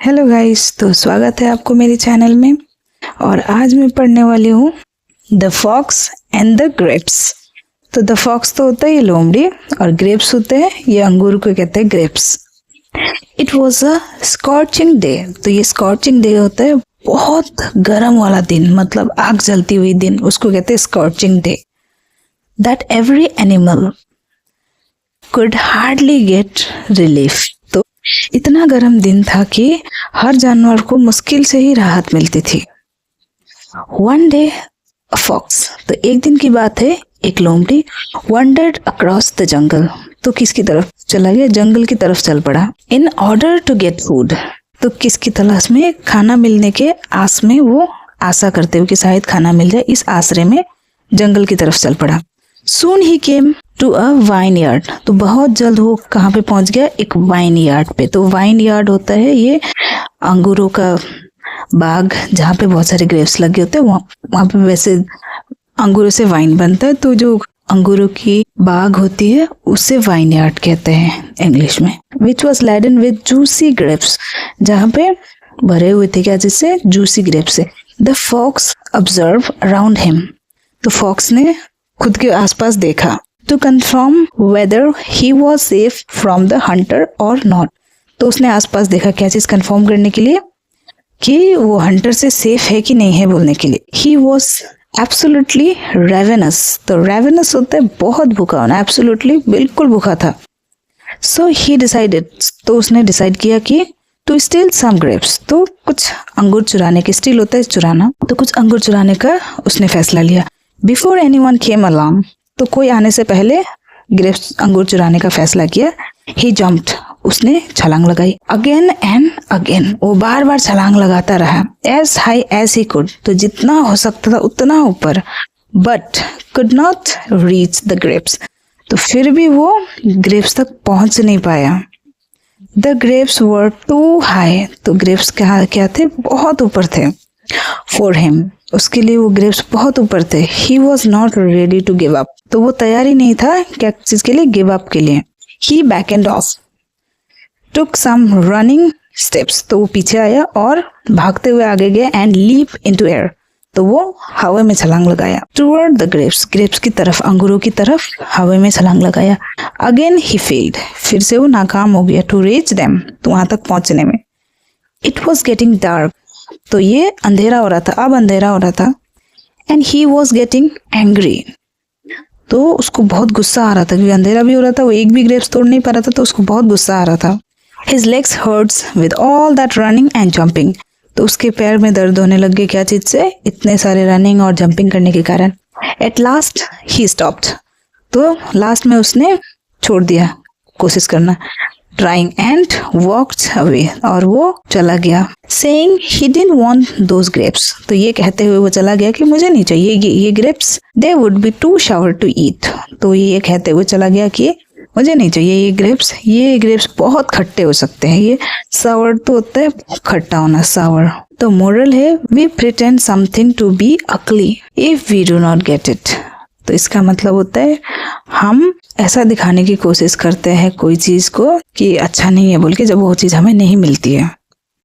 Hello guys, तो स्वागत है आपको मेरे चैनल में। और आज मैं पढ़ने वाली हूँ the fox and the grapes. तो द फॉक्स तो होता है ये लोमड़ी, और ग्रेप्स होते हैं ये अंगूर को कहते हैं grapes. It was a scorching day. तो ये स्कॉर्चिंग डे होता है बहुत गर्म वाला दिन, मतलब आग जलती हुई दिन, उसको कहते हैं scorching day. That every animal could hardly get relief. तो इतना गर्म दिन था कि हर जानवर को मुश्किल से ही राहत मिलती थी। वन डे अ फॉक्स, तो एक दिन की बात है, एक लोमड़ी वंडर्ड अक्रॉस द जंगल। तो किसकी तरफ चला गया? जंगल की तरफ चल पड़ा। In order to get food, तो किसकी तलाश में? खाना मिलने के आस में, वो आशा करते हुए कि शायद खाना मिल जाए, इस आसरे में जंगल की तरफ चल पड़ा। Soon he came to a vineyard. तो बहुत जल्द वो कहाँ पे पहुंच गया? एक वाइन यार्ड पे। तो वाइन यार्ड होता है ये अंगूरों का बाग, जहाँ पे बहुत सारे ग्रेप्स लगे होते हैं। वहाँ पे वैसे अंगूरों से वाइन बनता है। तो जो अंगूरों की बाग होती है उसे वाइन यार्ड कहते हैं इंग्लिश में। Which was laden with juicy grapes, जहाँ पे भरे हुए थे क्या? जिससे जूसी ग्रेप्स से। The fox observe around him. तो फॉक्स ने खुद के आसपास देखा। To confirm whether he was safe from the hunter और नॉट। तो उसने आसपास देखा, क्या चीज कंफर्म करने के लिए कि वो हंटर से सेफ है कि नहीं है बोलने के लिए। He was absolutely ravenous. तो रेवेनस होता है बहुत भूखा होना, एब्सोल्युटली बिल्कुल भूखा था। सो ही डिसाइडेड, तो उसने डिसाइड किया कि टू स्टील सम ग्रेप्स। तो कुछ अंगूर चुराने के, स्टील होता है चुराना, तो कुछ अंगूर चुराने का उसने फैसला लिया। बिफोर एनीवन केम अलार्म, तो कोई आने से पहले ग्रेप्स अंगूर चुराने का फैसला किया। ही जम्प्ड, उसने छलांग लगाई। अगेन एंड अगेन, वो बार बार छलांग लगाता रहा। As high as he could, तो जितना हो सकता था उतना ऊपर। But could not reach the grapes, तो फिर भी वो ग्रेप्स तक पहुंच नहीं पाया। The grapes were too high, तो ग्रेप्स क्या थे? बहुत ऊपर थे। फॉर हिम, उसके लिए वो ग्रेप्स बहुत ऊपर थे। He was not ready to give up, तो वो तैयार ही नहीं था क्या चीज के लिए? गिव अप के लिए। He back and off, took some running steps, तो वो पीछे आया और भागते हुए आगे गया। एंड लीप इनटू एयर, तो वो हवा में छलांग लगाया। टुवर्ड द ग्रेप्स, ग्रेप्स की तरफ, अंगूरों की तरफ हवा में छलांग लगाया। अगेन ही फेल्ड, फिर से वो नाकाम हो गया। टू रीच देम, तो वहां तक पहुंचने में। इट वॉज गेटिंग डार्क, तो ये अंधेरा हो रहा था, अब अंधेरा हो रहा था। And he was getting angry, तो उसको बहुत गुस्सा आ रहा था क्योंकि अंधेरा भी हो रहा था, वो एक भी ग्रेप्स तोड़ नहीं पा रहा था, तो उसको बहुत गुस्सा आ रहा था। His legs hurts with all that running and jumping, तो उसके पैर में दर्द होने लग गए। क्या चीज से? इतने सारे रनिंग और जंपिंग करने के कारण। एट लास्ट ही स्टॉप्ड, तो लास्ट में उसने छोड़ दिया कोशिश करना। ट्राइंग एंड वॉक्ड अवे, और वो चला गया। Saying he didn't want those grapes, तो ये कहते हुए वो चला गया कि मुझे नहीं चाहिए ये grapes. They would be too sour to eat, तो ये कहते हुए चला गया कि मुझे नहीं चाहिए ये ग्रेप्स बहुत खट्टे हो सकते हैं। ये सावर तो होता है खट्टा होना, सावर। तो मोरल है, we pretend something to be ugly if we do not get it. तो इसका मतलब होता है हम ऐसा दिखाने की कोशिश करते हैं कोई चीज को कि अच्छा नहीं है बोल के, जब वो चीज हमें नहीं मिलती है।